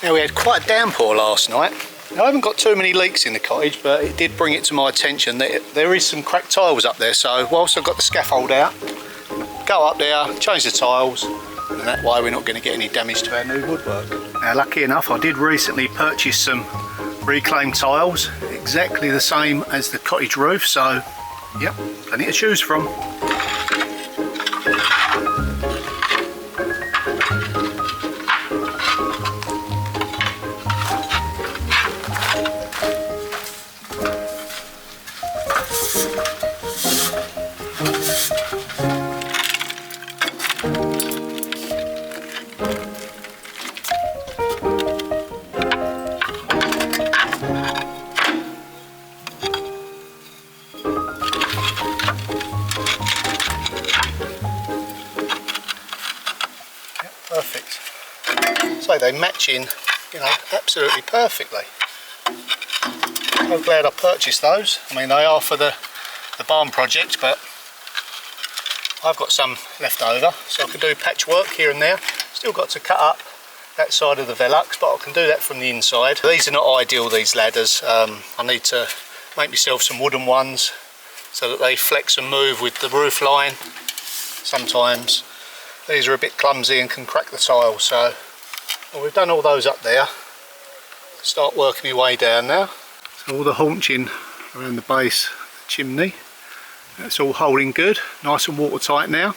Now, we had quite a downpour last night. Now, I haven't got too many leaks in the cottage, but it did bring it to my attention that there is some cracked tiles up there. So whilst I've got the scaffold out, go up there, change the tiles, and that way we're not going to get any damage to our new woodwork. Now, lucky enough, I did recently purchase some reclaimed tiles, exactly the same as the cottage roof, so yep, plenty to choose from. Perfect. So they match in, you know, absolutely perfectly. I'm glad I purchased those. I mean, they are for the barn project, but I've got some left over, so I can do patchwork here and there. Still got to cut up that side of the Velux, but I can do that from the inside. These are not ideal, these ladders. I need to make myself some wooden ones so that they flex and move with the roof line. Sometimes these are a bit clumsy and can crack the tile, so well, we've done all those up there. Start working my way down now. So all the haunching around the base of the chimney, that's all holding good, nice and watertight now.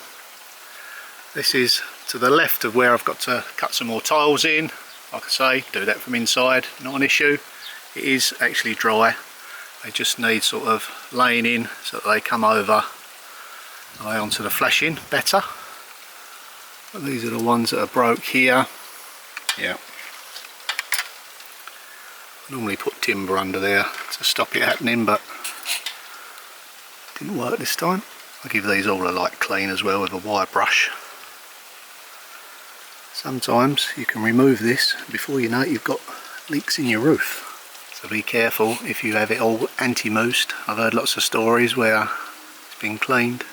This is to the left of where I've got to cut some more tiles in. Like I say, do that from inside, not an issue. It is actually dry. They just need sort of laying in so that they come over and lay onto the flashing better. But these are the ones that are broke here. Yeah. I normally put timber under there to stop it happening, but it didn't work this time. I give these all a light clean as well with a wire brush. Sometimes you can remove this before you know it, you've got leaks in your roof. So be careful if you have it all anti-moosed. I've heard lots of stories where it's been cleaned,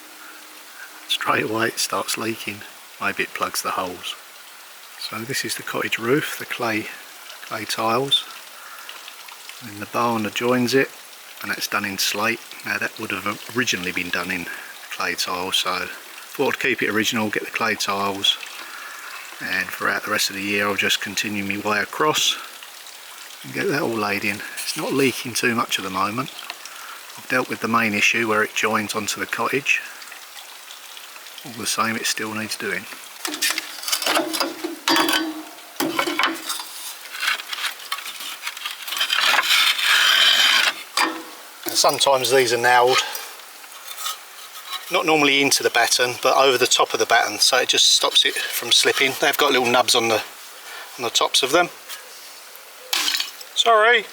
straight away it starts leaking. Maybe it plugs the holes. So this is the cottage roof, the clay tiles. And the barn adjoins it, and that's done in slate. Now that would have originally been done in clay tiles, so thought I'd keep it original, get the clay tiles, and throughout the rest of the year I'll just continue my way across and get that all laid in. It's not leaking too much at the moment. I've dealt with the main issue where it joins onto the cottage. All the same, it still needs doing. And sometimes these are nailed, not normally into the batten, but over the top of the batten, so it just stops it from slipping. They've got little nubs on the tops of them. Sorry.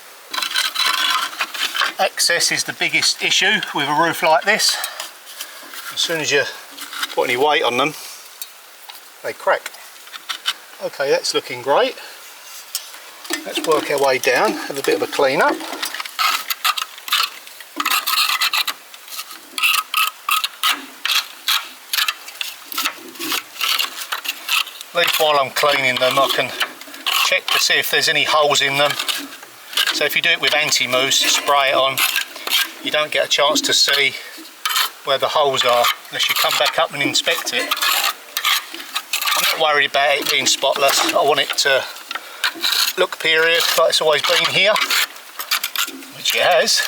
Access is the biggest issue with a roof like this. As soon as you put any weight on them, they crack. Okay, that's looking great. Let's work our way down, have a bit of a clean up. At least while I'm cleaning them I can check to see if there's any holes in them. So if you do it with anti-mousse, spray it on, you don't get a chance to see where the holes are unless you come back up and inspect it. I'm not worried about it being spotless. I want it to look period like it's always been here, which it has.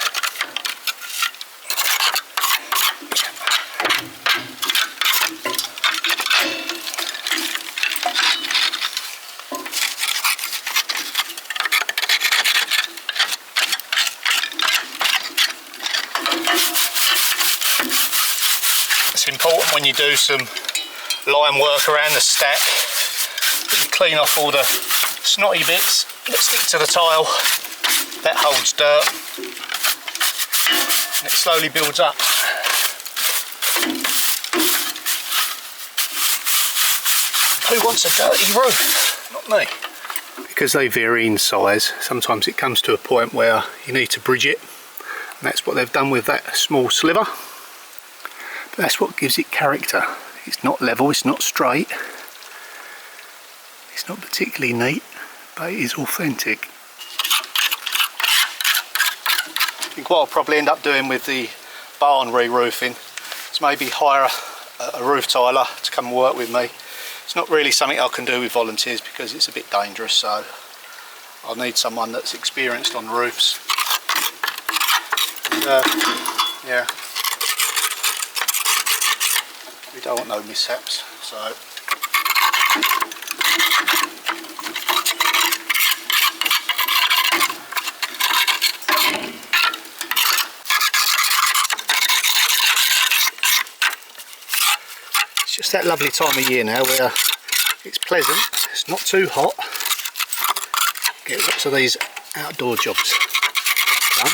It's important when you do some line work around the stack that you clean off all the snotty bits that stick to the tile. That holds dirt and it slowly builds up. Who wants a dirty roof? Not me. Because they vary in size, sometimes it comes to a point where you need to bridge it, and that's what they've done with that small sliver. But that's what gives it character. It's not level, it's not straight, it's not particularly neat, but it is authentic. I think what I'll probably end up doing with the barn re-roofing is maybe hire a roof tiler to come and work with me. It's not really something I can do with volunteers because it's a bit dangerous, so I'll need someone that's experienced on roofs. Yeah, we don't want no mishaps, so it's just that lovely time of year now where it's pleasant, it's not too hot. Get lots of these outdoor jobs done.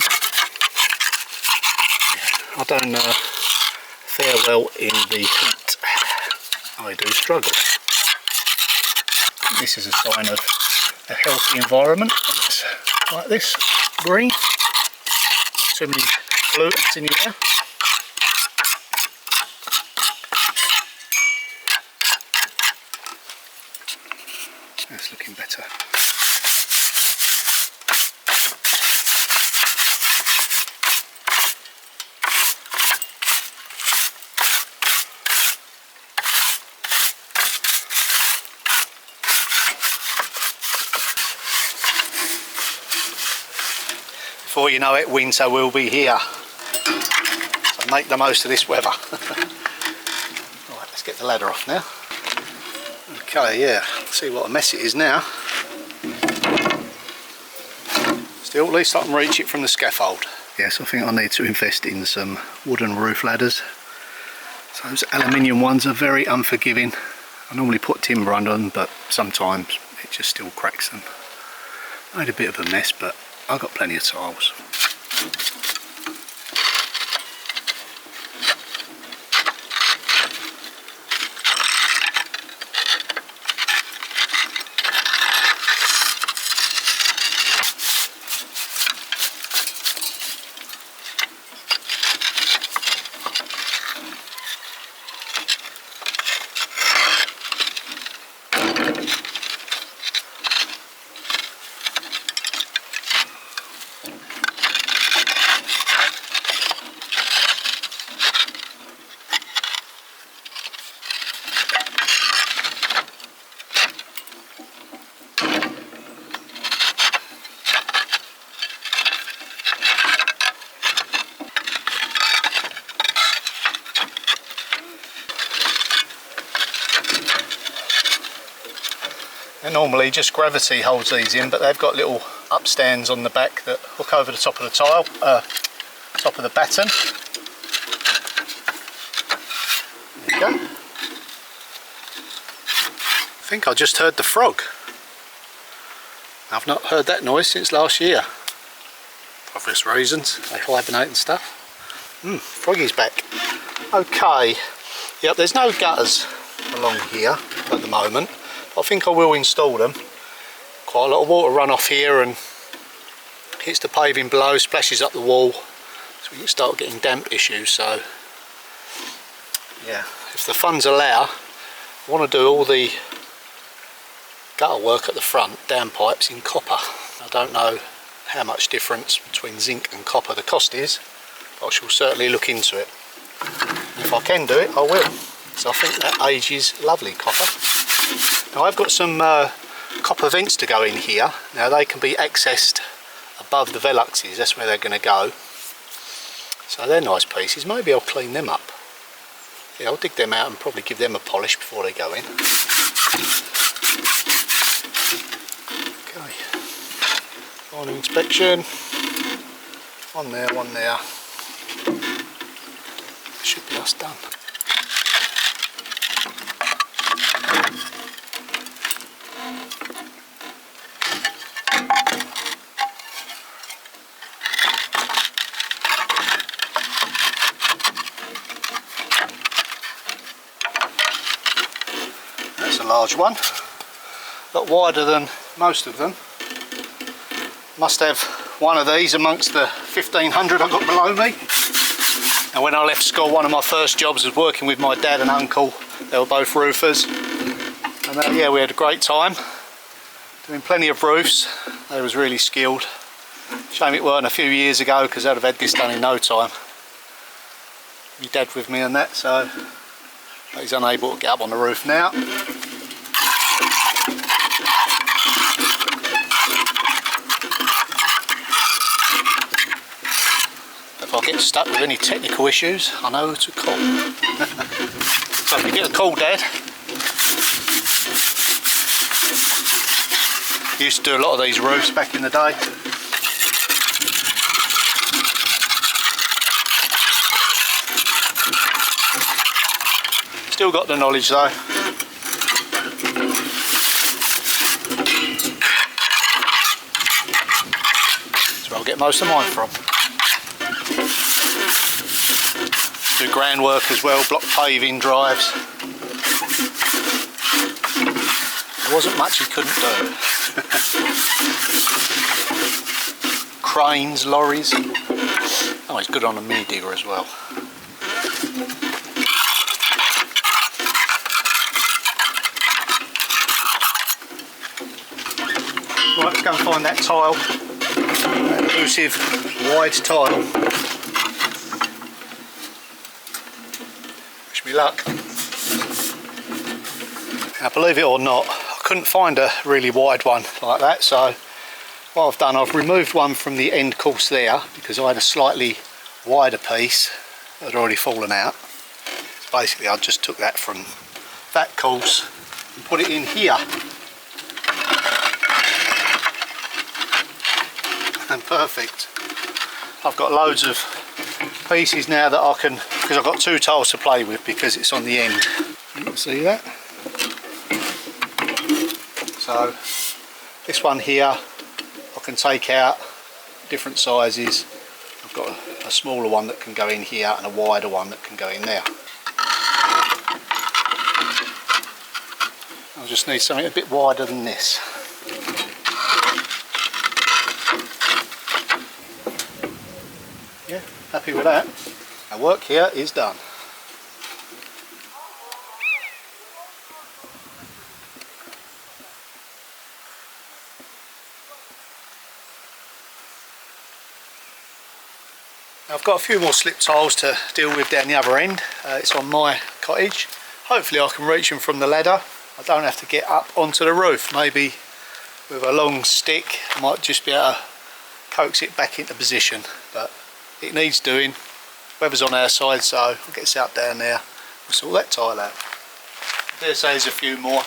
Yeah, I don't fare well in the heat. I do struggle. This is a sign of a healthy environment. It's like this, green. Too many pollutants in the air. That's looking better. Before you know it, winter will be here. So make the most of this weather. Right, let's get the ladder off now. Okay, yeah, see what a mess it is now. Still, at least I can reach it from the scaffold. Yes, I think I need to invest in some wooden roof ladders. So those aluminium ones are very unforgiving. I normally put timber under them, but sometimes it just still cracks them. Made a bit of a mess, but I've got plenty of tiles. And normally just gravity holds these in, but they've got little upstands on the back that hook over the top of the tile, top of the batten. There you go. I think I just heard the frog. I've not heard that noise since last year. For obvious reasons, they hibernate and stuff. Froggy's back. Okay, yep, there's no gutters along here at the moment. I think I will install them. Quite a lot of water run off here and hits the paving below, splashes up the wall, so we can start getting damp issues. So yeah, if the funds allow, I want to do all the gutter work at the front, downpipes in copper. I don't know how much difference between zinc and copper the cost is, but I shall certainly look into it. If I can do it, I will. So I think that ages lovely, copper. Now I've got some copper vents to go in here. Now they can be accessed above the Veluxes, that's where they're going to go. So they're nice pieces. Maybe I'll clean them up. Yeah, I'll dig them out and probably give them a polish before they go in. Okay, final inspection. One there, one there. Should be us done. That's a large one, a lot wider than most of them. Must have one of these amongst the 1500 I've got below me. And when I left school, one of my first jobs was working with my dad and uncle. They were both roofers, and yeah, we had a great time. Doing plenty of roofs. They was really skilled. Shame it weren't a few years ago, because I'd have had this done in no time. My dad with me on that, so he's unable to get up on the roof now. If I get stuck with any technical issues, I know who to call. So if you get a call, Dad. Used to do a lot of these roofs back in the day. Still got the knowledge though. That's where I'll get most of mine from. Do ground work as well, block paving drives. There wasn't much he couldn't do. Cranes, lorries. Oh, he's good on a mini digger as well. Right, let's go and find that tile. That elusive wide tile. Wish me luck. Now, believe it or not, I couldn't find a really wide one like that, so what I've done, I've removed one from the end course there because I had a slightly wider piece that had already fallen out. So basically I just took that from that course and put it in here. And perfect. I've got loads of pieces now that I can, because I've got two tiles to play with because it's on the end. You can see that? So this one here I can take out different sizes. I've got a smaller one that can go in here and a wider one that can go in there. I just need something a bit wider than this. Yeah, happy with that. Our work here is done. I've got a few more slip tiles to deal with down the other end. It's on my cottage. Hopefully I can reach them from the ladder. I don't have to get up onto the roof. Maybe with a long stick I might just be able to coax it back into position, but it needs doing. Weather's on our side, so I'll get this out down there. We'll sort that tile out. I dare say there's a few more.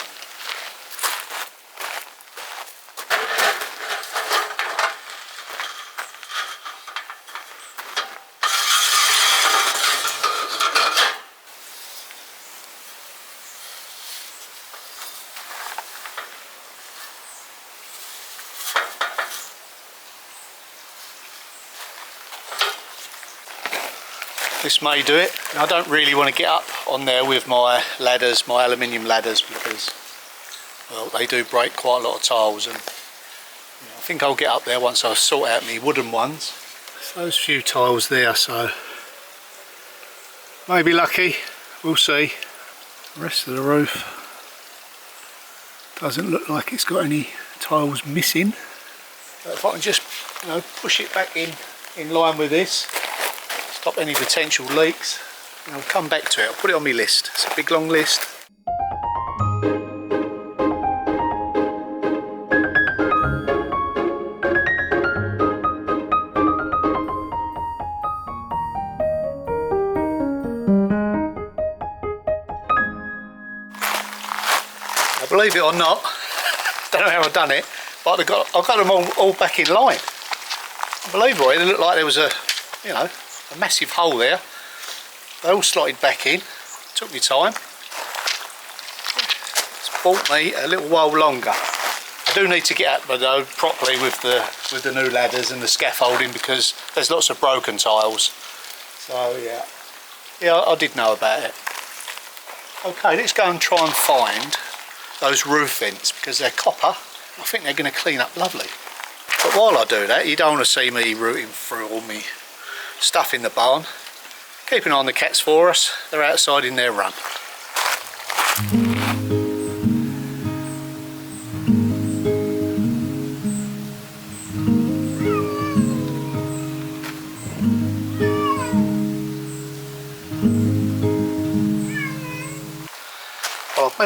This may do it. I don't really want to get up on there with my ladders, my aluminium ladders, because, well, they do break quite a lot of tiles, and I think I'll get up there once I sort out my wooden ones. Those few tiles there, so maybe lucky, we'll see. The rest of the roof doesn't look like it's got any tiles missing. But if I can just, push it back in line with this, stop any potential leaks, and I'll come back to it. I'll put it on my list. It's a big long list. Now, believe it or not, don't know how I've done it, but I've got them all back in line. Unbelievable, it looked like there was a massive hole there. They all slotted back in. Took me time. It's bought me a little while longer. I do need to get at them though properly with the new ladders and the scaffolding, because there's lots of broken tiles. So yeah, I did know about it. Okay, let's go and try and find those roof vents, because they're copper. I think they're going to clean up lovely. But while I do that, you don't want to see me rooting through all my stuff in the barn. Keep an eye on the cats for us. They're outside in their run.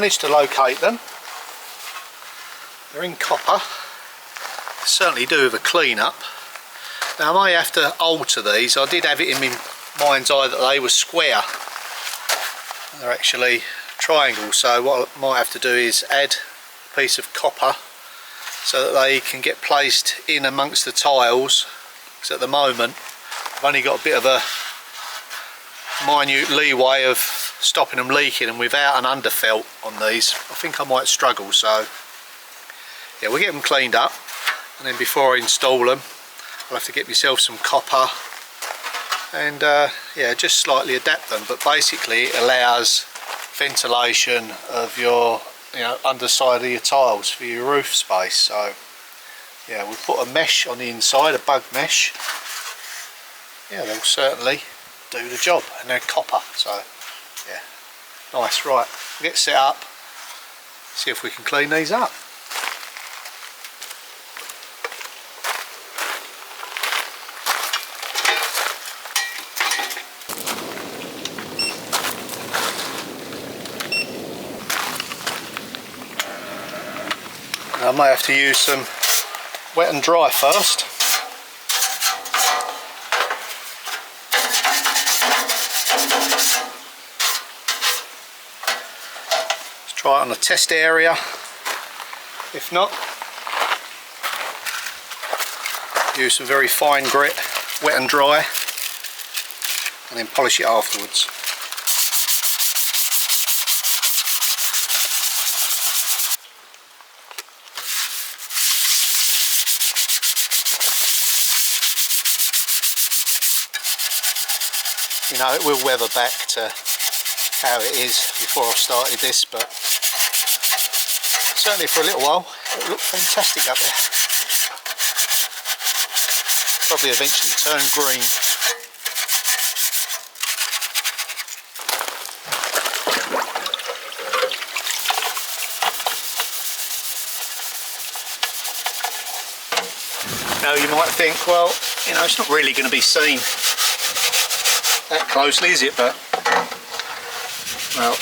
managed to locate them. They're in copper. Certainly do with a clean up. Now I may have to alter these. I did have it in my mind's eye that they were square. They're actually triangles, so what I might have to do is add a piece of copper so that they can get placed in amongst the tiles, because at the moment I've only got a bit of a minute leeway of stopping them leaking, and without an underfelt on these I think I might struggle. So yeah, we'll get them cleaned up, and then before I install them I'll have to get myself some copper and yeah, just slightly adapt them, but basically it allows ventilation of your underside of your tiles for your roof space. So yeah, we'll put a mesh on the inside, a bug mesh. Yeah, they'll certainly do the job, and they're copper, so yeah, nice. Right, we'll get set up, see if we can clean these up. I may have to use some wet and dry first. Let's try it on a test area. If not, use some very fine grit, wet and dry, and then polish it afterwards. You know, it will weather back to how it is before I started this, but certainly for a little while it looked fantastic up there. Probably eventually turn green. Now you might think, well, you know, it's not really going to be seen that closely, is it? But well,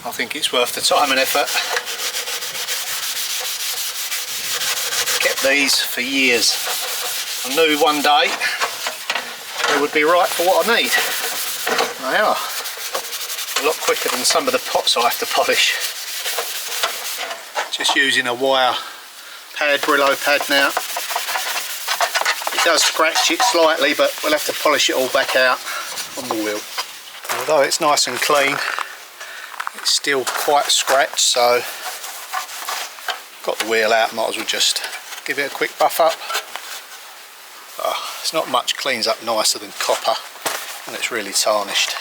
I think it's worth the time and effort. Kept these for years. I knew one day they would be right for what I need. They are. A lot quicker than some of the pots I have to polish. Just using a wire pad, Brillo pad now. It does scratch it slightly, but we'll have to polish it all back out on the wheel. Although it's nice and clean, it's still quite scratched, so got the wheel out, might as well just give it a quick buff up. Oh, it's not much cleans up nicer than copper, and it's really tarnished.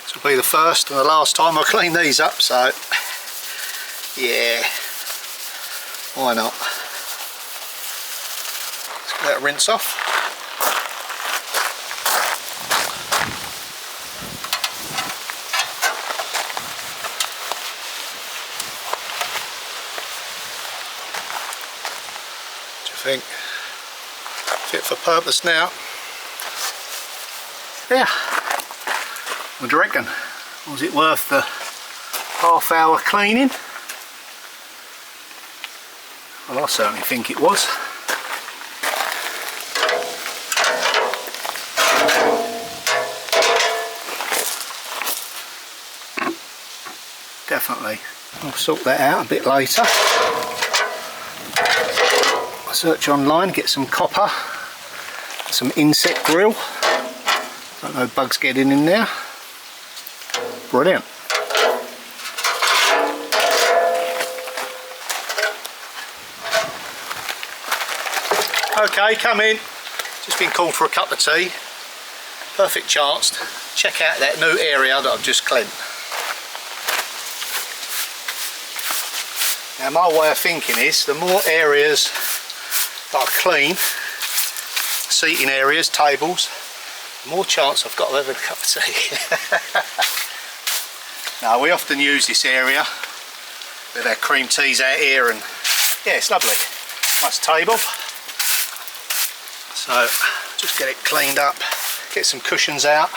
This will be the first and the last time I clean these up, so yeah, why not? Let's let it rinse off. What do you think? Fit for purpose now. Yeah. What do you reckon? Was it worth the half-hour cleaning? Well, I certainly think it was. Definitely. I'll sort that out a bit later. I'll search online, get some copper, some insect grill. Don't know bugs getting in there. Brilliant. Okay, come in. Just been called for a cup of tea. Perfect chance to check out that new area that I've just cleaned. Now my way of thinking is the more areas that I clean, seating areas, tables, the more chance I've got of having a cup of tea. Now we often use this area with our cream teas out here, and yeah, it's lovely. Nice table. So just get it cleaned up, get some cushions out,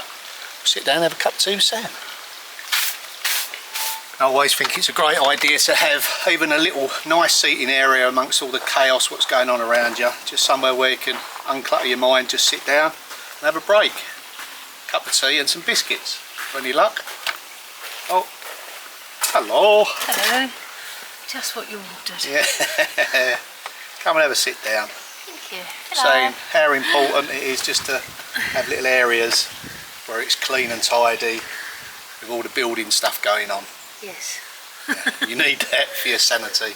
sit down and have a cup of tea with Sam. I always think it's a great idea to have even a little nice seating area amongst all the chaos what's going on around you. Just somewhere where you can unclutter your mind, just sit down and have a break. Cup of tea and some biscuits, for any luck. Oh, hello. Hello. Just what you ordered. Yeah. Come and have a sit down. Thank you. Hello. Saying how important it is just to have little areas where it's clean and tidy with all the building stuff going on. Yes. Yeah, you need that for your sanity.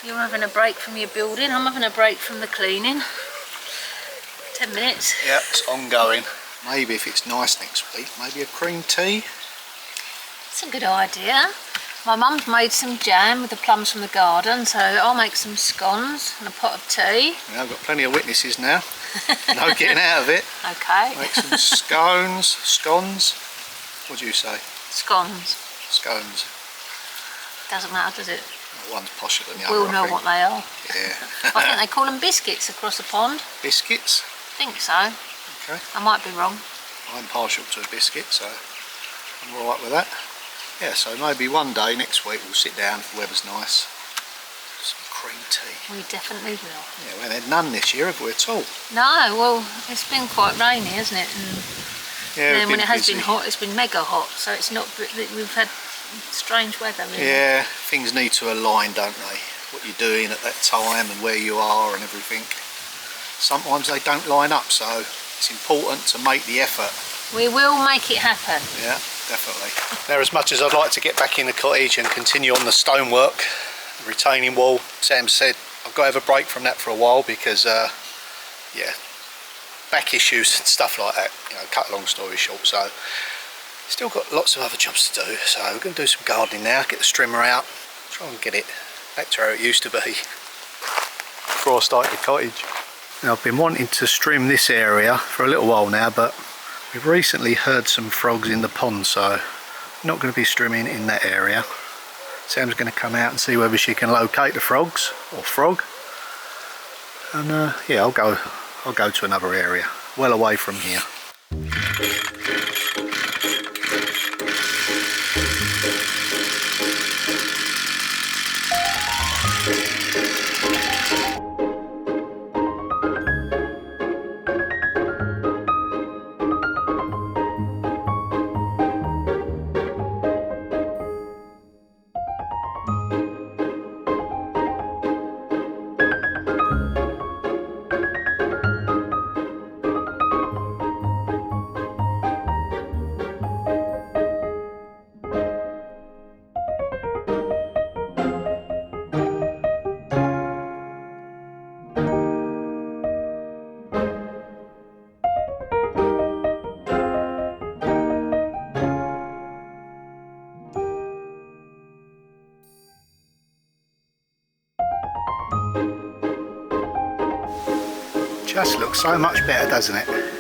You're having a break from your building, I'm having a break from the cleaning. 10 minutes. Yeah, it's ongoing. Maybe if it's nice next week, maybe a cream tea. It's a good idea. My mum's made some jam with the plums from the garden, so I'll make some scones and a pot of tea. Yeah, I've got plenty of witnesses now. No getting out of it. Okay. Make some scones. What do you say? Scones. Scones. Doesn't matter, does it? Well, one's posher than the other. We'll know what they are. Yeah. I think they call them biscuits across the pond. Biscuits? I think so. Okay. I might be wrong. I'm partial to a biscuit, so I'm alright with that. Yeah, so maybe one day next week we'll sit down if the weather's nice. Some cream tea. We definitely will. Yeah, we haven't had none this year, have we, at all? No, well, it's been quite rainy, hasn't it? And Yeah, then when it has busy. been hot, it's been mega hot, so it's not. We've had strange weather. Really. Yeah, things need to align, don't they? What you're doing at that time and where you are and everything. Sometimes they don't line up, so it's important to make the effort. We will make it happen. Yeah, definitely. Now, as much as I'd like to get back in the cottage and continue on the stonework, the retaining wall, Sam said I've got to have a break from that for a while because, yeah, back issues and stuff like that, you know, cut a long story short. So still got lots of other jobs to do, so we're going to do some gardening now, get the strimmer out, try and get it back to how it used to be before I started the cottage. Now, I've been wanting to strim this area for a little while now, but we've recently heard some frogs in the pond, so I'm not going to be strimming in that area. Sam's going to come out and see whether she can locate the frogs or frog, and yeah, I'll go to another area well away from here. Just looks so much better, doesn't it?